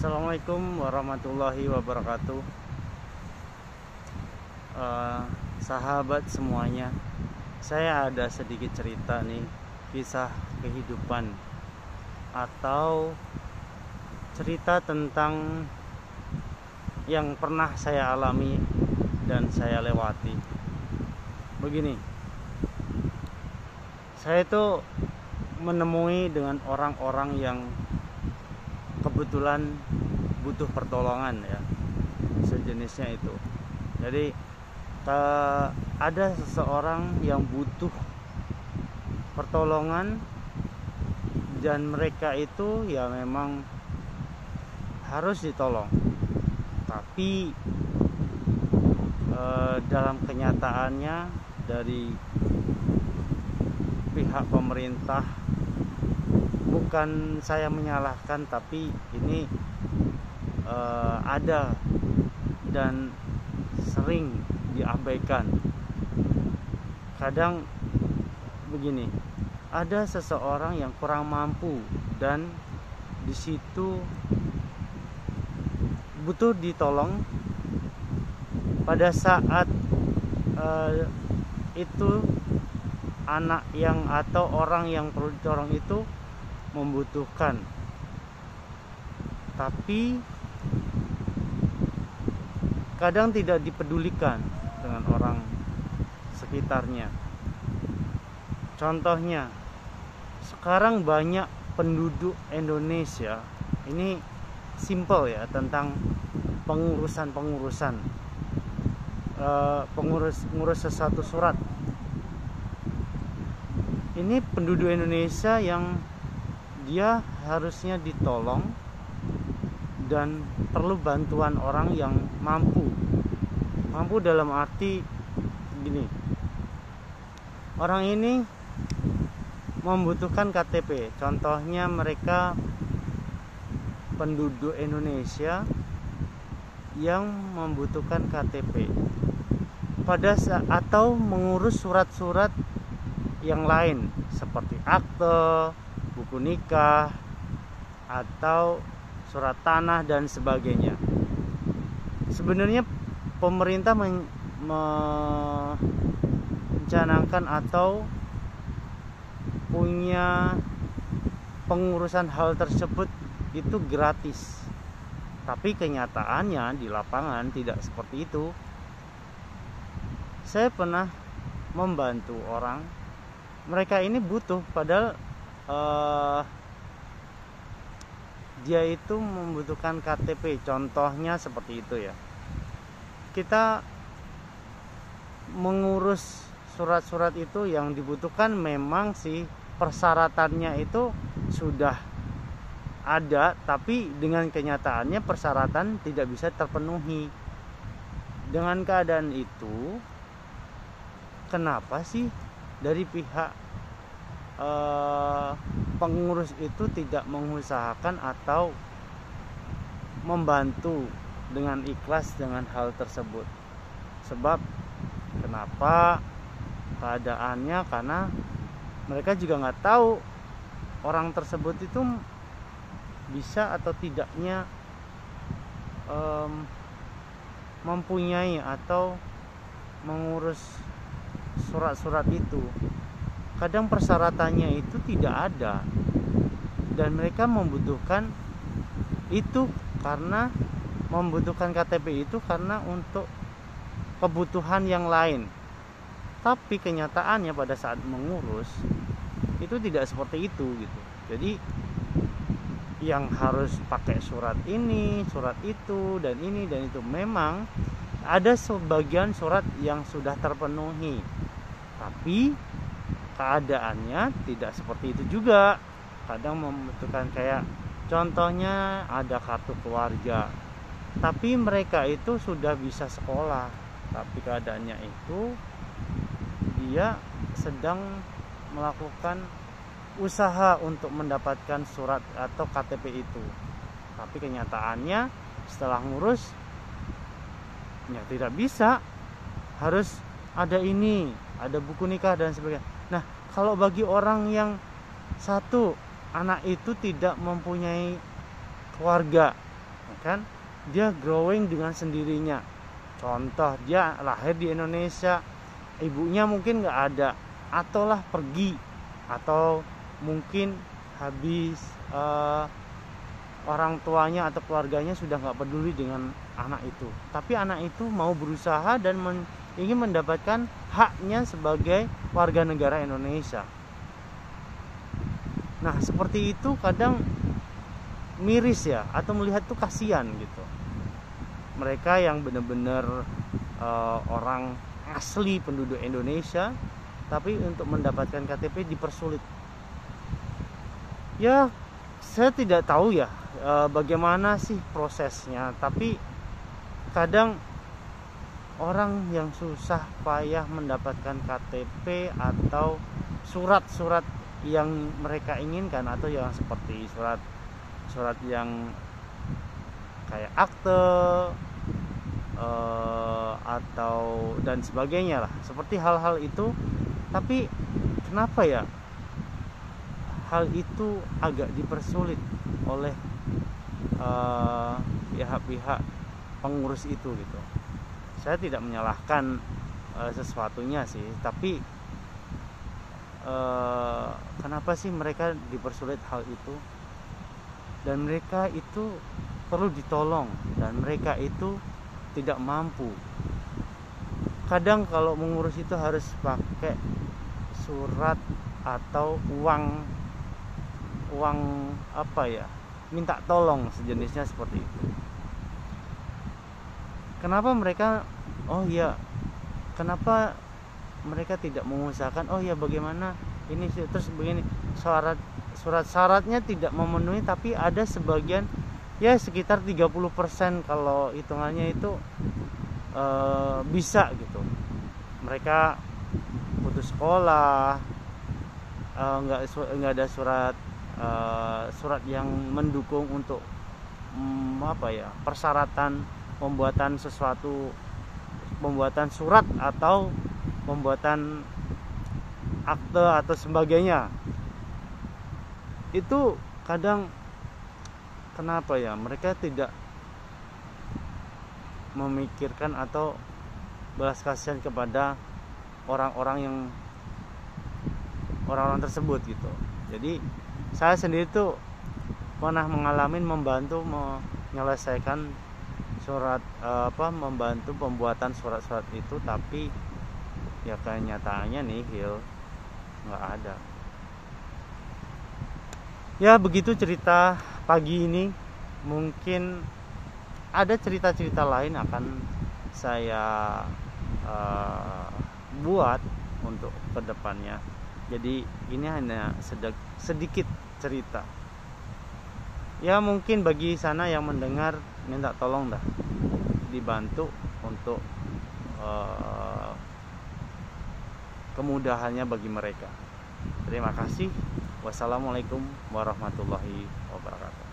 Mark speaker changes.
Speaker 1: Assalamualaikum warahmatullahi wabarakatuh. Sahabat semuanya, saya ada sedikit cerita nih, kisah kehidupan atau cerita tentang yang pernah saya alami dan saya lewati. Begini, saya itu menemui dengan orang-orang yang kebetulan butuh pertolongan ya, sejenisnya itu. Jadi ada seseorang yang butuh pertolongan dan mereka itu ya memang harus ditolong, tapi dalam kenyataannya dari pihak pemerintah, bukan saya menyalahkan, tapi ini ada dan sering diabaikan. Kadang begini, ada seseorang yang kurang mampu dan di situ butuh ditolong. Pada saat itu anak yang atau orang yang perlu ditolong itu membutuhkan, tapi kadang tidak dipedulikan dengan orang sekitarnya. Contohnya, sekarang banyak penduduk Indonesia, ini simple ya, tentang pengurusan pengurus sesuatu surat. Ini penduduk Indonesia yang dia harusnya ditolong dan perlu bantuan orang yang mampu dalam arti gini, orang ini membutuhkan KTP. Contohnya mereka penduduk Indonesia yang membutuhkan KTP atau mengurus surat-surat yang lain seperti akte, buku nikah, atau surat tanah dan sebagainya. Sebenarnya pemerintah mencanangkan atau punya pengurusan hal tersebut itu gratis, tapi kenyataannya di lapangan tidak seperti itu. Saya pernah membantu orang, mereka ini butuh, padahal dia itu membutuhkan KTP, contohnya seperti itu ya. Kita mengurus surat-surat itu yang dibutuhkan, memang sih persyaratannya itu sudah ada, tapi dengan kenyataannya persyaratan tidak bisa terpenuhi. Dengan keadaan itu, kenapa sih dari pihak pengurus itu tidak mengusahakan atau membantu dengan ikhlas dengan hal tersebut? Sebab kenapa keadaannya, karena mereka juga nggak tahu orang tersebut itu bisa atau tidaknya mempunyai atau mengurus surat-surat itu. Kadang persyaratannya itu tidak ada dan mereka membutuhkan itu karena membutuhkan KTP itu karena untuk kebutuhan yang lain. Tapi kenyataannya pada saat mengurus itu tidak seperti itu gitu. Jadi yang harus pakai surat ini, surat itu, dan ini dan itu, memang ada sebagian surat yang sudah terpenuhi, tapi keadaannya tidak seperti itu juga. Kadang membutuhkan, kayak contohnya ada kartu keluarga, tapi mereka itu sudah bisa sekolah, tapi keadaannya itu dia sedang melakukan usaha untuk mendapatkan surat atau KTP itu, tapi kenyataannya setelah ngurus ya tidak bisa, harus ada ini, ada buku nikah dan sebagainya. Nah, kalau bagi orang yang satu anak itu tidak mempunyai keluarga, kan dia growing dengan sendirinya. Contoh, dia lahir di Indonesia, ibunya mungkin nggak ada, ataulah pergi, atau mungkin habis orang tuanya atau keluarganya sudah nggak peduli dengan anak itu, tapi anak itu mau berusaha dan ingin mendapatkan haknya sebagai warga negara Indonesia. Nah seperti itu kadang miris ya, atau melihat tuh kasihan gitu. Mereka yang benar-benar orang asli penduduk Indonesia, tapi untuk mendapatkan KTP dipersulit. Ya saya tidak tahu ya bagaimana sih prosesnya, tapi kadang orang yang susah payah mendapatkan KTP atau surat-surat yang mereka inginkan, atau yang seperti surat yang kayak akte atau dan sebagainya lah, seperti hal-hal itu. Tapi kenapa ya hal itu agak dipersulit oleh pihak-pihak pengurus itu gitu. Saya tidak menyalahkan sesuatunya sih, tapi kenapa sih mereka dipersulit hal itu, dan mereka itu perlu ditolong, dan mereka itu tidak mampu. Kadang kalau mengurus itu harus pakai surat atau uang apa ya, minta tolong sejenisnya seperti itu. Kenapa mereka kenapa mereka tidak mengusahakan bagaimana ini terus begini, surat-syaratnya tidak memenuhi, tapi ada sebagian ya sekitar 30% kalau hitungannya itu bisa gitu. Mereka putus sekolah, nggak ada surat yang mendukung untuk persyaratan pembuatan surat atau pembuatan akte atau sebagainya. Itu kadang kenapa ya mereka tidak memikirkan atau belas kasihan kepada orang-orang tersebut gitu. Jadi saya sendiri tuh pernah mengalami membantu menyelesaikan membantu pembuatan surat-surat itu, tapi ya kenyataannya nihil, nggak ada. Ya begitu cerita pagi ini. Mungkin ada cerita-cerita lain akan saya buat untuk kedepannya. Jadi ini hanya sedikit cerita. Ya mungkin bagi sana yang mendengar, minta tolong dah dibantu untuk kemudahannya bagi mereka. Terima kasih. Wassalamualaikum warahmatullahi wabarakatuh.